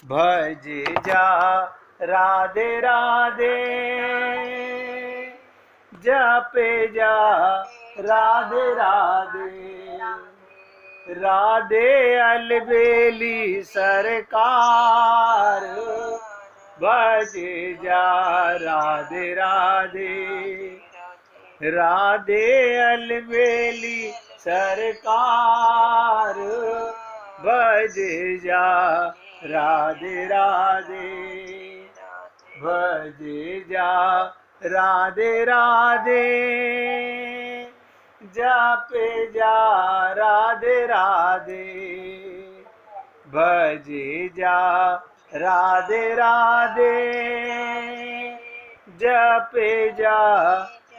भज जा राधे राधे, जपे जा राधे राधे, राधे अलबेली सरकार, भज जा राधे राधे, राधे अलबेली सरकार, भज जा राधे राधे, भज जा राधे राधे, जपे जा राधे राधे, भज जा राधे राधे, जपे जा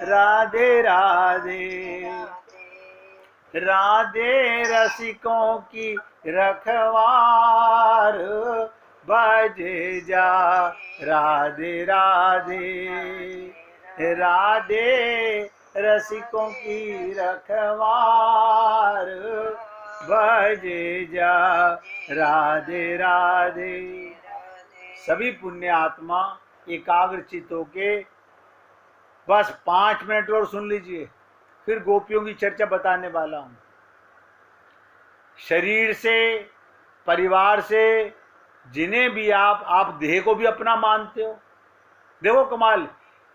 राधे राधे, राधे रसिकों की रखवार, भज जा राधे राधे, राधे रसिकों की रखवार, भज जा राधे राधे। सभी पुण्य आत्मा एकाग्र चित्त होके बस 5 मिनट और सुन लीजिए, फिर गोपियों की चर्चा बताने वाला हूं। शरीर से, परिवार से, जिन्हें भी आप देह को भी अपना मानते हो। देखो कमाल,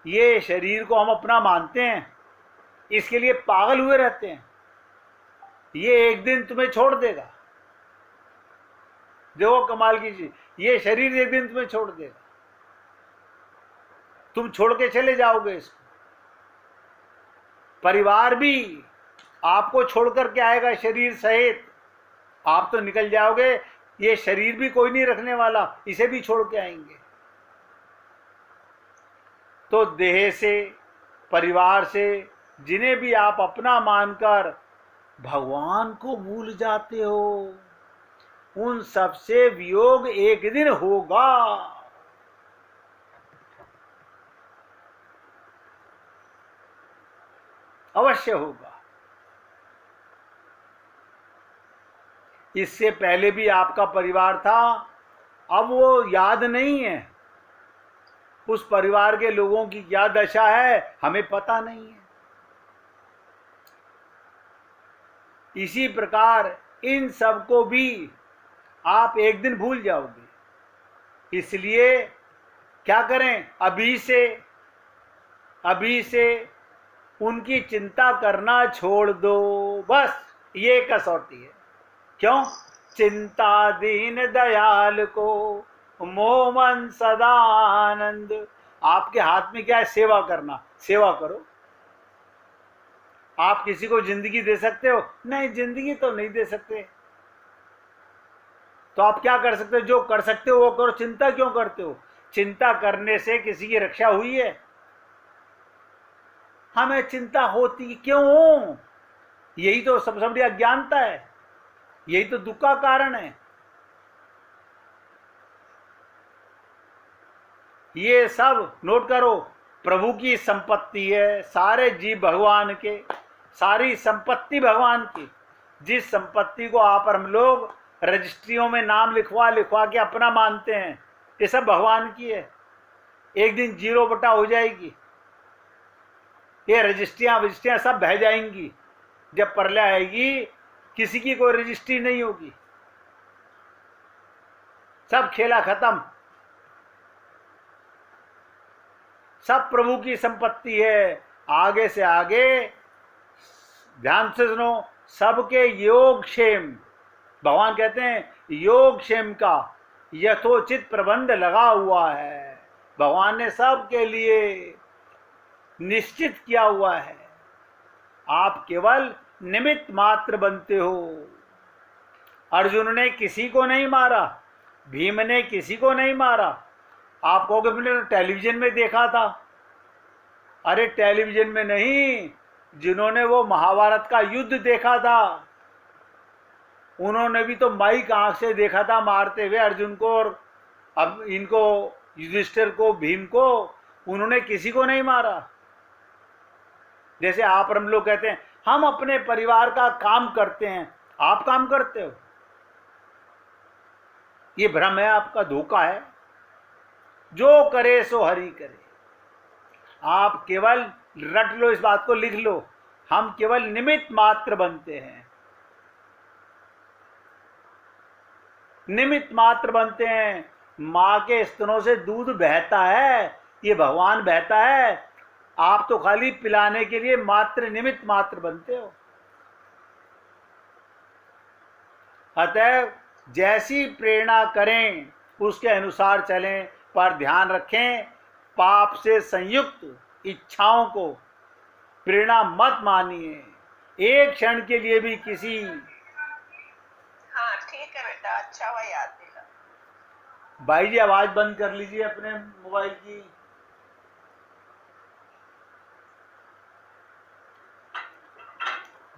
ये शरीर को हम अपना मानते हैं, इसके लिए पागल हुए रहते हैं। ये एक दिन तुम्हें छोड़ देगा। देखो कमाल की चीज, ये शरीर एक दिन तुम्हें छोड़ देगा, तुम छोड़ के चले जाओगे इसको। परिवार भी आपको छोड़ करके आएगा शरीर सहित, आप तो निकल जाओगे, ये शरीर भी कोई नहीं रखने वाला, इसे भी छोड़ के आएंगे। तो देह से, परिवार से, जिन्हें भी आप अपना मानकर भगवान को भूल जाते हो, उन सबसे वियोग एक दिन होगा। अवश्य होगा। इससे पहले भी आपका परिवार था, अब वो याद नहीं है। उस परिवार के लोगों की क्या दशा है हमें पता नहीं है। इसी प्रकार इन सबको भी आप एक दिन भूल जाओगे। इसलिए क्या करें, अभी से उनकी चिंता करना छोड़ दो। बस ये कसौटी है। क्यों? चिंता दीन दयाल को मोह मन सदा आनंद। आपके हाथ में क्या है? सेवा करना। सेवा करो। आप किसी को जिंदगी दे सकते हो? नहीं, जिंदगी तो नहीं दे सकते। तो आप क्या कर सकते हो? जो कर सकते हो वो करो। चिंता क्यों करते हो? चिंता करने से किसी की रक्षा हुई है? हमें चिंता होती क्यों? यही तो सबसे बड़ी अज्ञानता है, यही तो दुख का कारण है। ये सब नोट करो, प्रभु की संपत्ति है, सारे जीव भगवान के, सारी संपत्ति भगवान की। जिस संपत्ति को आप हम लोग रजिस्ट्रियों में नाम लिखवा के अपना मानते हैं, ये सब भगवान की है। एक दिन 0 हो जाएगी, ये रजिस्ट्रियां सब बह जाएंगी। जब प्रलय आएगी किसी की कोई रजिस्ट्री नहीं होगी, सब खेला खत्म। सब प्रभु की संपत्ति है। आगे से आगे ध्यान से सुनो, सबके योग क्षेम, भगवान कहते हैं योग क्षेम का यथोचित प्रबंध लगा हुआ है। भगवान ने सबके लिए निश्चित किया हुआ है। आप केवल निमित्त मात्र बनते हो। अर्जुन ने किसी को नहीं मारा, भीम ने किसी को नहीं मारा। आप कहोगे मैंने टेलीविजन में देखा था। अरे टेलीविजन में नहीं, जिन्होंने वो महाभारत का युद्ध देखा था उन्होंने भी तो माइक आंख से देखा था मारते हुए अर्जुन को, और अब इनको युधिष्ठिर को, भीम को, उन्होंने किसी को नहीं मारा। जैसे आप हम लोग कहते हैं हम अपने परिवार का काम करते हैं, आप काम करते हो? ये भ्रम है, आपका धोखा है। जो करे सो हरि करे। आप केवल रट लो, इस बात को लिख लो, हम केवल निमित्त मात्र बनते हैं, निमित्त मात्र बनते हैं। मां के स्तनों से दूध बहता है, ये भगवान बहता है, आप तो खाली पिलाने के लिए मात्र निमित्त मात्र बनते हो। अतः जैसी प्रेरणा करें उसके अनुसार चलें, पर ध्यान रखें पाप से संयुक्त इच्छाओं को प्रेरणा मत मानिए एक क्षण के लिए भी किसी। हाँ ठीक है बेटा, अच्छा हुआ याद दिला। भाई जी आवाज बंद कर लीजिए अपने मोबाइल की।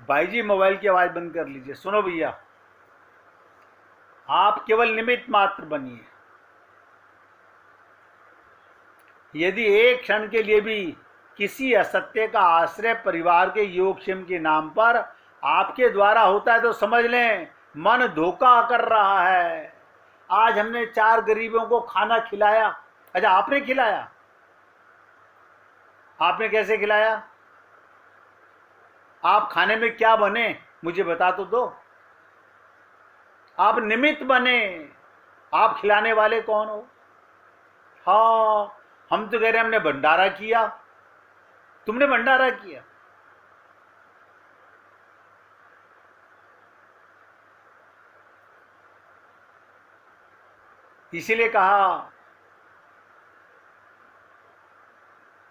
भाई जी मोबाइल की आवाज बंद कर लीजिए। सुनो भैया, आप केवल निमित्त मात्र बनिए। यदि एक क्षण के लिए भी किसी असत्य का आश्रय परिवार के योगक्षेम के नाम पर आपके द्वारा होता है तो समझ लें मन धोखा कर रहा है। आज हमने 4 गरीबों को खाना खिलाया। अच्छा, आपने खिलाया? आपने कैसे खिलाया? आप खाने में क्या बने मुझे बता तो दो। आप निमित्त बने, आप खिलाने वाले कौन हो? हाँ, हम तो कह रहे हैं हमने भंडारा किया। तुमने भंडारा किया? इसीलिए कहा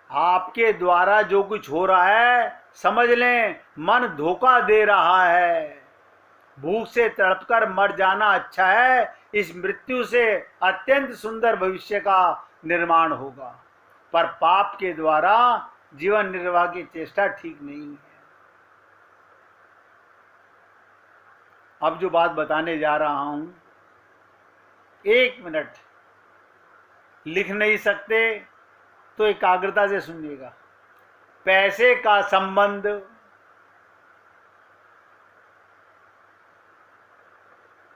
आपके द्वारा जो कुछ हो रहा है समझ लें मन धोखा दे रहा है। भूख से तड़पकर मर जाना अच्छा है, इस मृत्यु से अत्यंत सुंदर भविष्य का निर्माण होगा। पर पाप के द्वारा जीवन निर्वाह की चेष्टा ठीक नहीं है। अब जो बात बताने जा रहा हूं, 1 मिनट लिख नहीं सकते तो एकाग्रता से सुनिएगा। पैसे का संबंध,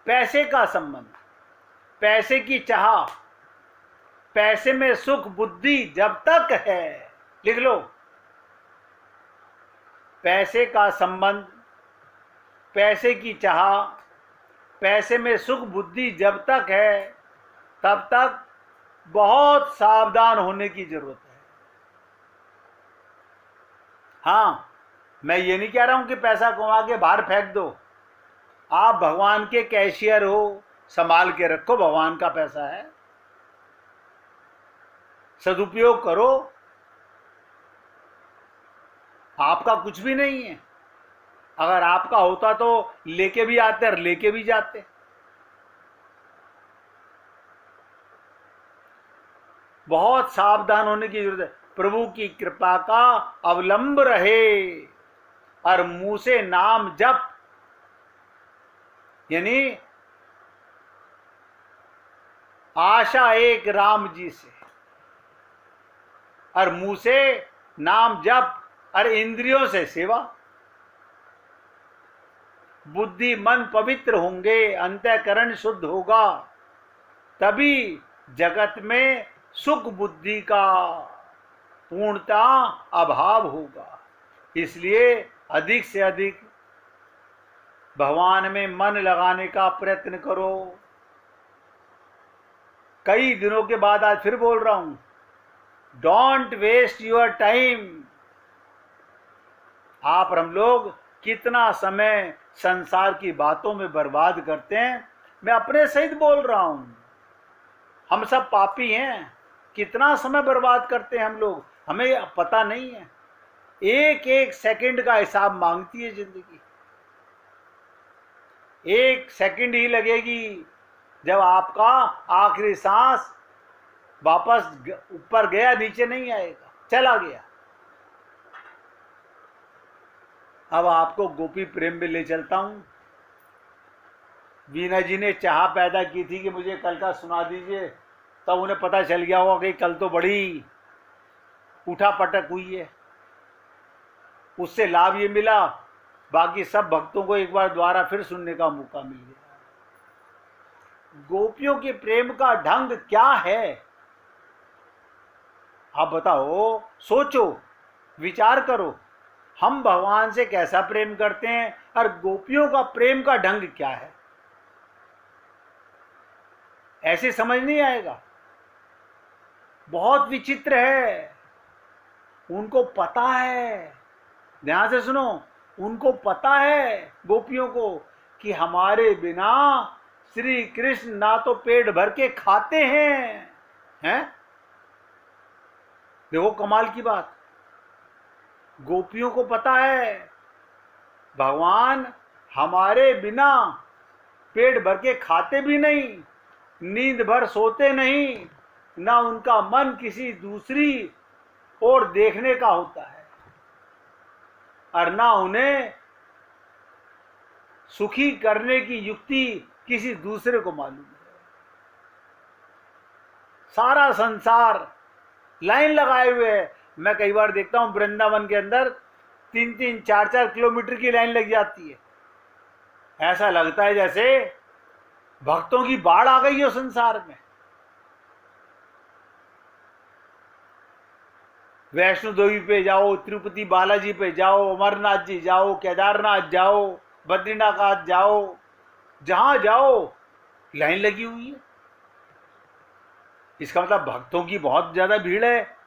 पैसे का संबंध, पैसे की चाह, पैसे में सुख बुद्धि जब तक है, लिख लो, पैसे का संबंध, पैसे की चाह, पैसे में सुख बुद्धि जब तक है तब तक बहुत सावधान होने की जरूरत है। हाँ, मैं ये नहीं कह रहा हूं कि पैसा कमा के बाहर फेंक दो। आप भगवान के कैशियर हो, संभाल के रखो, भगवान का पैसा है, सदुपयोग करो। आपका कुछ भी नहीं है। अगर आपका होता तो लेके भी आते और लेके भी जाते। बहुत सावधान होने की जरूरत है। प्रभु की कृपा का अवलंब रहे और मुंह से नाम जप, यानी आशा एक राम जी से, और मुंह से नाम जप और इंद्रियों से सेवा। बुद्धि मन पवित्र होंगे, अंतःकरण शुद्ध होगा, तभी जगत में सुख बुद्धि का पूर्णता अभाव होगा। इसलिए अधिक से अधिक भगवान में मन लगाने का प्रयत्न करो। कई दिनों के बाद आज फिर बोल रहा हूं, डोंट वेस्ट योर टाइम। आप और हम लोग कितना समय संसार की बातों में बर्बाद करते हैं। मैं अपने सहित बोल रहा हूं, हम सब पापी हैं। कितना समय बर्बाद करते हैं हम लोग, हमें पता नहीं है। एक एक सेकंड का हिसाब मांगती है जिंदगी। 1 सेकंड ही लगेगी जब आपका आखिरी सांस वापस ऊपर गया, नीचे नहीं आएगा, चला गया। अब आपको गोपी प्रेम में ले चलता हूं। वीना जी ने चाह पैदा की थी कि मुझे कल का सुना दीजिए, तब उन्हें पता चल गया होगा कि कल तो बड़ी उठा पटक हुई है। उससे लाभ ये मिला, बाकी सब भक्तों को एक बार दोबारा फिर सुनने का मौका मिल गया। गोपियों के प्रेम का ढंग क्या है? आप बताओ, सोचो, विचार करो, हम भगवान से कैसा प्रेम करते हैं और गोपियों का प्रेम का ढंग क्या है? ऐसे समझ नहीं आएगा। बहुत विचित्र है। उनको पता है, ध्यान से सुनो, उनको पता है गोपियों को कि हमारे बिना श्री कृष्ण ना तो पेट भर के खाते हैं। देखो कमाल की बात, गोपियों को पता है भगवान हमारे बिना पेट भर के खाते भी नहीं, नींद भर सोते नहीं, ना उनका मन किसी दूसरी ओर देखने का होता है, और ना उन्हें सुखी करने की युक्ति किसी दूसरे को मालूम है। सारा संसार लाइन लगाए हुए है। मैं कई बार देखता हूं वृंदावन के अंदर 3-3, 4-4 किलोमीटर की लाइन लग जाती है। ऐसा लगता है जैसे भक्तों की बाढ़ आ गई हो संसार में। वैष्णो देवी पे जाओ, तिरुपति बालाजी पे जाओ, अमरनाथ जी जाओ, केदारनाथ जाओ, बद्रीनाथ जाओ, जहां जाओ लाइन लगी हुई है। इसका मतलब भक्तों की बहुत ज्यादा भीड़ है?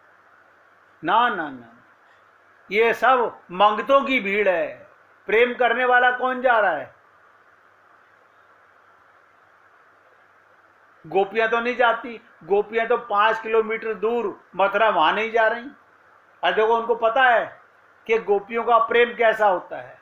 ना ना ना, ये सब मंगतों की भीड़ है। प्रेम करने वाला कौन जा रहा है? गोपियां तो नहीं जाती। गोपियां तो 5 किलोमीटर दूर मथुरा वहां नहीं जा रही। और देखो उनको पता है कि गोपियों का प्रेम कैसा होता है।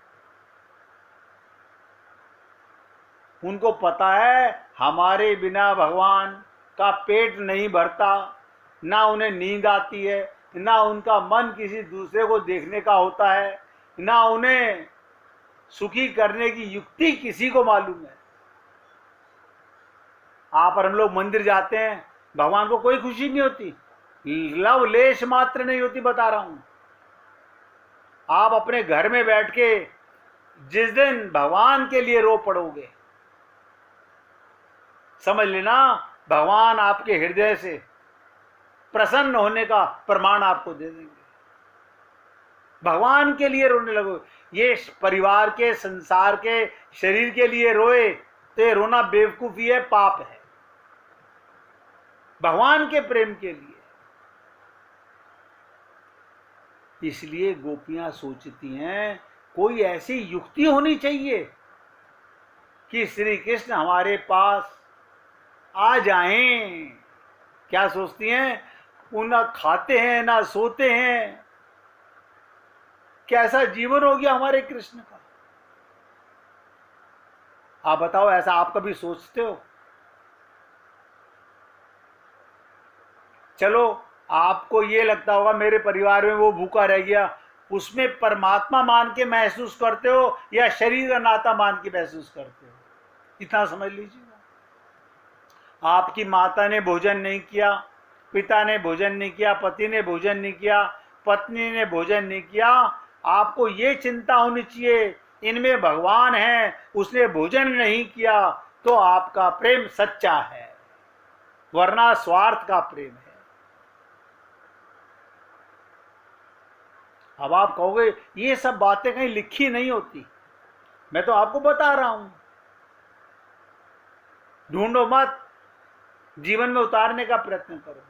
उनको पता है हमारे बिना भगवान का पेट नहीं भरता, ना उन्हें नींद आती है, ना उनका मन किसी दूसरे को देखने का होता है, ना उन्हें सुखी करने की युक्ति किसी को मालूम है। आप और हम लोग मंदिर जाते हैं, भगवान को कोई खुशी नहीं होती, लव लेश मात्र नहीं होती, बता रहा हूं। आप अपने घर में बैठ के जिस दिन भगवान के लिए रो पड़ोगे, समझ लेना भगवान आपके हृदय से प्रसन्न होने का प्रमाण आपको दे देंगे। भगवान के लिए रोने लगो। ये परिवार के, संसार के, शरीर के लिए रोए तो ये रोना बेवकूफी है, पाप है। भगवान के प्रेम के लिए। इसलिए गोपियां सोचती हैं कोई ऐसी युक्ति होनी चाहिए कि श्री कृष्ण हमारे पास आ जाएं। क्या सोचती हैं? वो ना खाते हैं ना सोते हैं, कैसा जीवन हो गया हमारे कृष्ण का। आप बताओ, ऐसा आप कभी सोचते हो? चलो आपको ये लगता होगा मेरे परिवार में वो भूखा रह गया, उसमें परमात्मा मान के महसूस करते हो या शरीर का नाता मान के महसूस करते हो? इतना समझ लीजिए। आपकी माता ने भोजन नहीं किया, पिता ने भोजन नहीं किया, पति ने भोजन नहीं किया, पत्नी ने भोजन नहीं किया, आपको ये चिंता होनी चाहिए इनमें भगवान है, उसने भोजन नहीं किया, तो आपका प्रेम सच्चा है, वरना स्वार्थ का प्रेम है। अब आप कहोगे ये सब बातें कहीं लिखी नहीं होती, मैं तो आपको बता रहा हूं, ढूंढो मत, जीवन में उतारने का प्रयत्न करो।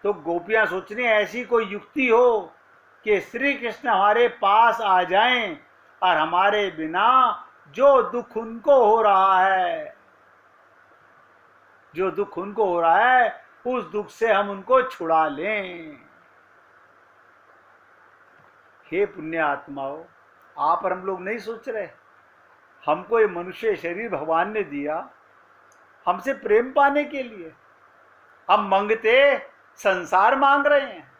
तो गोपियां सोच रही हैं ऐसी कोई युक्ति हो कि श्री कृष्ण हमारे पास आ जाएं और हमारे बिना जो दुख उनको हो रहा है, जो दुख उनको हो रहा है, उस दुख से हम उनको छुड़ा लें। हे पुण्य आत्माओं, आप और हम लोग नहीं सोच रहे, हमको ये मनुष्य शरीर भगवान ने दिया हमसे प्रेम पाने के लिए। हम मांगते संसार मांग रहे हैं,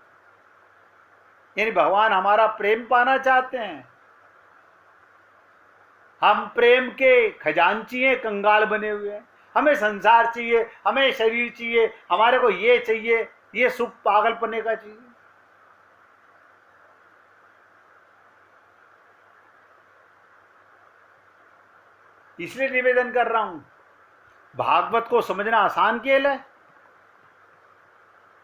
यानी भगवान हमारा प्रेम पाना चाहते हैं। हम प्रेम के खजांची हैं, कंगाल बने हुए हैं। हमें संसार चाहिए, हमें शरीर चाहिए, हमारे को ये चाहिए, ये सुख पागलपने का चाहिए। इसलिए निवेदन कर रहा हूं, भागवत को समझना आसान खेल है।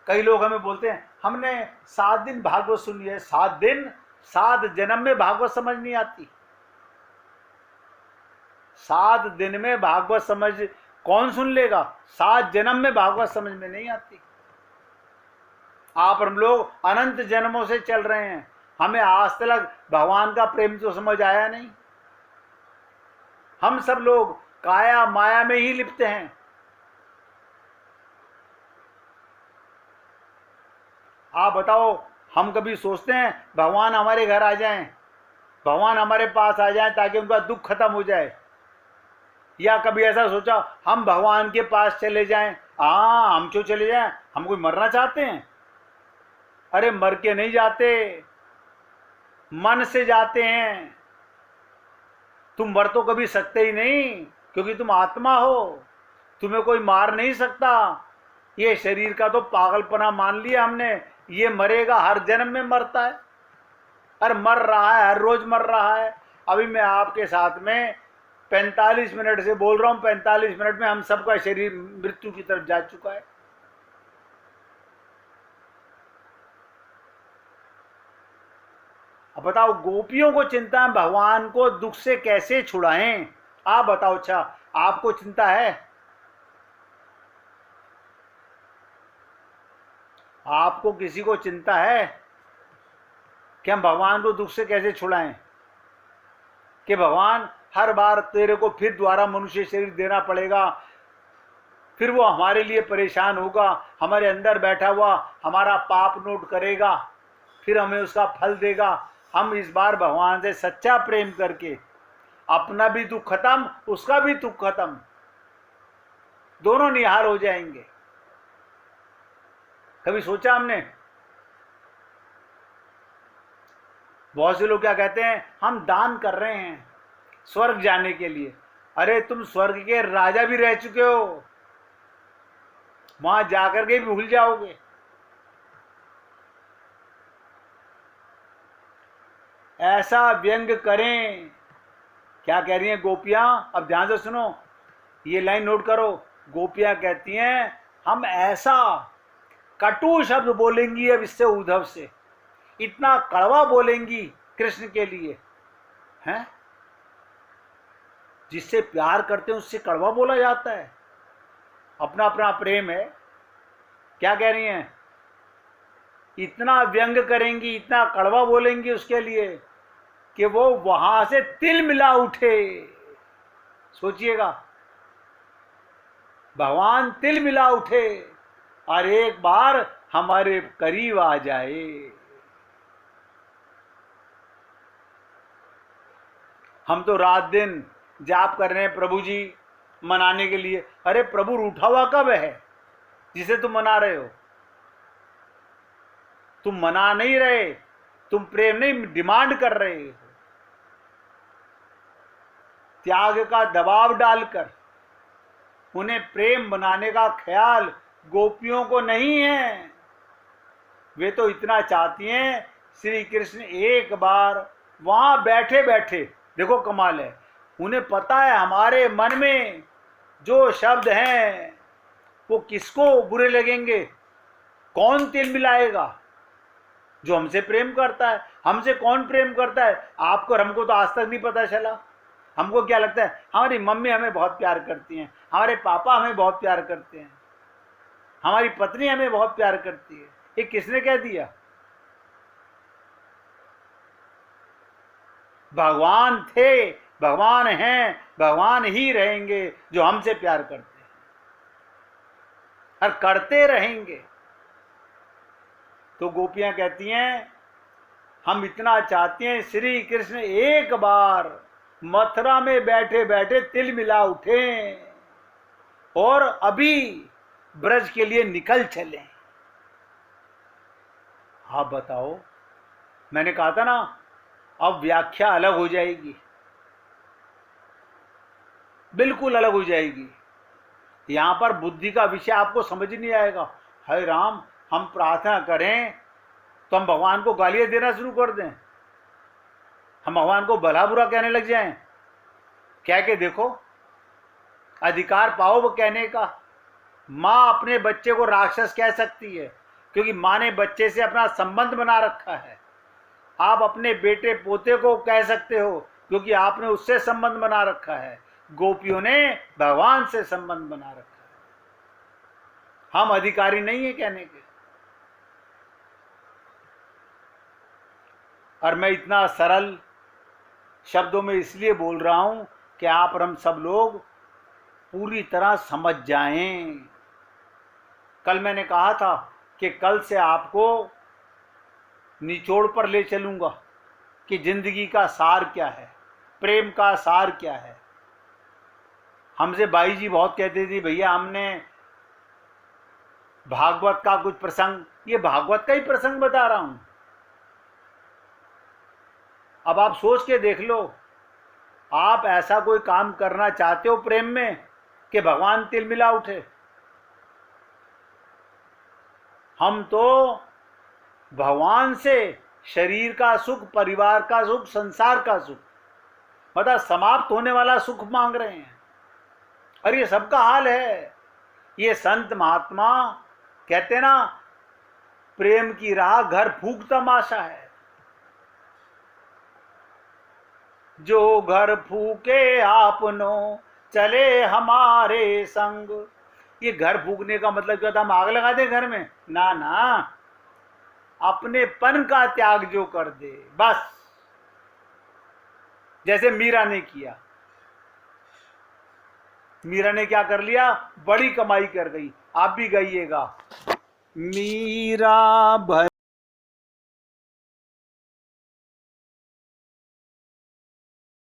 कई लोग हमें बोलते हैं हमने 7 दिन भागवत सुनी है। 7 दिन, 7 जन्म में भागवत समझ नहीं आती। 7 दिन में भागवत समझ कौन सुन लेगा? 7 जन्म में भागवत समझ में नहीं आती। आप हम लोग अनंत जन्मों से चल रहे हैं, हमें आज तक भगवान का प्रेम तो समझ आया नहीं। हम सब लोग काया माया में ही लिप्त हैं। आप बताओ, हम कभी सोचते हैं भगवान हमारे घर आ जाएं, भगवान हमारे पास आ जाएं ताकि उनका दुख खत्म हो जाए? या कभी ऐसा सोचा हम भगवान के पास चले जाएं? हाँ, हम क्यों चले जाएं? हम कोई मरना चाहते हैं? अरे मर के नहीं जाते, मन से जाते हैं। तुम मर तो कभी सकते ही नहीं, क्योंकि तुम आत्मा हो, तुम्हें कोई मार नहीं सकता। ये शरीर का तो पागलपना मान लिया हमने, ये मरेगा, हर जन्म में मरता है, और मर रहा है, हर रोज मर रहा है। अभी मैं आपके साथ में 45 मिनट से बोल रहा हूं, 45 मिनट में हम सबका शरीर मृत्यु की तरफ जा चुका है। अब बताओ, गोपियों को चिंता है भगवान को दुख से कैसे छुड़ाएं? आप बताओ। अच्छा, आपको चिंता है? आपको किसी को चिंता है कि हम भगवान को दुख से कैसे छुड़ाएं? कि भगवान हर बार तेरे को फिर दोबारा मनुष्य शरीर देना पड़ेगा, फिर वो हमारे लिए परेशान होगा, हमारे अंदर बैठा हुआ हमारा पाप नोट करेगा, फिर हमें उसका फल देगा। हम इस बार भगवान से सच्चा प्रेम करके अपना भी दुख खत्म, उसका भी दुख खत्म, दोनों निहाल हो जाएंगे। कभी सोचा हमने? बहुत से लोग क्या कहते हैं, हम दान कर रहे हैं स्वर्ग जाने के लिए। अरे तुम स्वर्ग के राजा भी रह चुके हो, वहां जाकर के भी भूल जाओगे। ऐसा व्यंग करें। क्या कह रही हैं गोपियां? अब ध्यान से सुनो, ये लाइन नोट करो। गोपियां कहती हैं हम ऐसा कटु शब्द बोलेंगी अब इससे उद्धव से, इतना कड़वा बोलेंगी कृष्ण के लिए, हैं? जिससे प्यार करते हैं उससे कड़वा बोला जाता है? अपना अपना प्रेम है। क्या कह रही हैं? इतना व्यंग करेंगी, इतना कड़वा बोलेंगी उसके लिए कि वो वहां से तिल मिला उठे। सोचिएगा, भगवान तिल मिला उठे और एक बार हमारे करीब आ जाए। हम तो रात दिन जाप कर रहे हैं प्रभु जी मनाने के लिए। अरे प्रभु रूठा हुआ कब है जिसे तुम मना रहे हो? तुम मना नहीं रहे, तुम प्रेम नहीं डिमांड कर रहे हो। त्याग का दबाव डालकर उन्हें प्रेम बनाने का ख्याल गोपियों को नहीं है। वे तो इतना चाहती हैं श्री कृष्ण एक बार वहां बैठे बैठे, देखो कमाल है, उन्हें पता है हमारे मन में जो शब्द हैं वो किसको बुरे लगेंगे। कौन तिल मिलाएगा? जो हमसे प्रेम करता है। हमसे कौन प्रेम करता है? आपको और हमको तो आज तक नहीं पता चला। हमको क्या लगता है हमारी मम्मी हमें बहुत प्यार करती हैं, हमारे पापा हमें बहुत प्यार करते हैं, हमारी पत्नी हमें बहुत प्यार करती है। ये किसने कह दिया? भगवान थे, भगवान हैं, भगवान ही रहेंगे जो हमसे प्यार करते हैं और करते रहेंगे। तो गोपियां कहती हैं हम इतना चाहते हैं श्री कृष्ण एक बार मथुरा में बैठे बैठे तिल मिला उठे और अभी ब्रज के लिए निकल चले। आप बताओ, मैंने कहा था ना अब व्याख्या अलग हो जाएगी, बिल्कुल अलग हो जाएगी। यहां पर बुद्धि का विषय आपको समझ नहीं आएगा। हे राम, हम प्रार्थना करें तो हम भगवान को गालियां देना शुरू कर दें, हम भगवान को भला बुरा कहने लग जाएं। क्या के देखो अधिकार पाओ वो कहने का। माँ अपने बच्चे को राक्षस कह सकती है क्योंकि माँ ने बच्चे से अपना संबंध बना रखा है। आप अपने बेटे पोते को कह सकते हो क्योंकि आपने उससे संबंध बना रखा है। गोपियों ने भगवान से संबंध बना रखा है। हम अधिकारी नहीं है कहने के। और मैं इतना सरल शब्दों में इसलिए बोल रहा हूं कि आप और हम सब लोग पूरी तरह समझ जाएं। कल मैंने कहा था कि कल से आपको निचोड़ पर ले चलूंगा कि जिंदगी का सार क्या है, प्रेम का सार क्या है। हमसे बाई जी बहुत कहते थे भैया हमने भागवत का कुछ प्रसंग, ये भागवत का ही प्रसंग बता रहा हूं। अब आप सोच के देख लो, आप ऐसा कोई काम करना चाहते हो प्रेम में कि भगवान तिलमिला उठे? हम तो भगवान से शरीर का सुख, परिवार का सुख, संसार का सुख, मतलब समाप्त होने वाला सुख मांग रहे हैं। और ये सबका हाल है। ये संत महात्मा कहते ना, प्रेम की राह घर फूक तमाशा है। जो घर फूके आपनो चले हमारे संग। ये घर फूकने का मतलब क्या था? हम आग लगा दे घर में? ना ना, अपने पन का त्याग जो कर दे बस। जैसे मीरा ने किया। मीरा ने क्या कर लिया? बड़ी कमाई कर गई। आप भी गाइएगा, मीरा भर